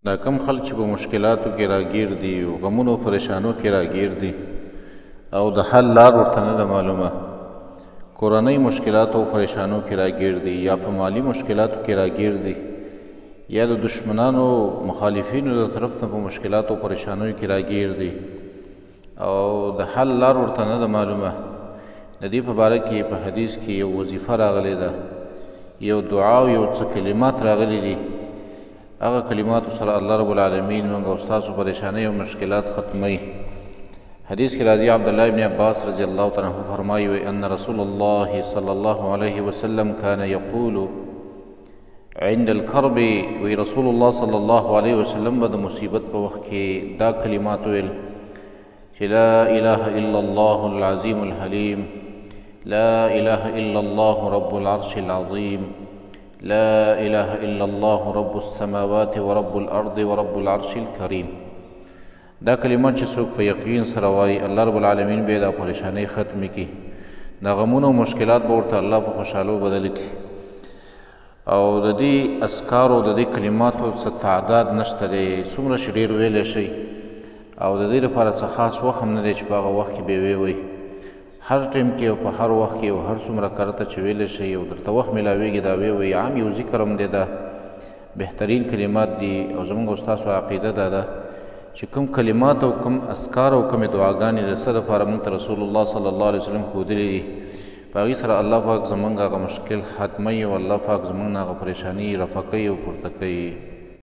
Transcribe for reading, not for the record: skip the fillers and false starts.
دا کم خلک چې په مشکلاتو کې راګیر دي او غمونو او پریشانو کې راګیر دي او د حل لار ورته نه ده معلومه، کورنۍ مشکلاتو او پریشانو کې راګیر دي یا په مالي مشکلاتو کې راګیر دي یا د دشمنانو مخالفینو د طرف نه په مشکلاتو او پریشانیو کې راګیر دي او د حل لار ورته نه ده معلومه. د دې په باره کې په حدیث کې یو وظیفه راغلی ده، یو دعا او یو څه کلمات راغلي دي. هغه کلماتو سره الله رب العالمین موږ او ستاسو پریشانۍ او مشکلات ختموي. حدیث کې راځي عبدالله ابن عباس رضی الله تعالی عنه فرمایي ان رسول الله صلی الله علیه وسلم کان یقول عند الكرب، وی رسول الله صلی الله علیه وسلم به د مصیبت په وخت کې دا کلمات ویل چې لا اله الا الله العظیم الحلیم، لا اله الا الله رب العرش العظیم، لا اله الا الله رب السماوات ورب الارض ورب العرش الكریم. دا کلمات چې څوک په یقین سره وایي الله رب العالمین به دا پریشانۍ ختمې کړي، دا غمونه او مشکلات به ورته الله په خوشحالو بدل کړي. او د دې اذکارو د دې کلماتو څه تعداد نشته دی، څومره چې ډېر ویلی شئ او د دې لپاره څه خاص وخت هم نه دی چې په هغه وخت کې به یې ووایئ. هر ټیم کې او په هر وخت کې او هر څومره کرته چې ویلی شئ او درته وخت میلاویږي دا ویې عام یو ذکر هم دی، دا بهترین کلمات دي. او زموږ او ستاسو عقیده دا ده چې کوم کلمات او کوم اذکار او کومې دعاګانې د څه دپاره موږ ته رسول الله صلی الله علیه وسلم ښودلي دي، په هغې سره الله پاک زموږ هغه مشکل ختموي او الله پاک زموږ نه هغه پریشاني رفع کوي او پورته کوي.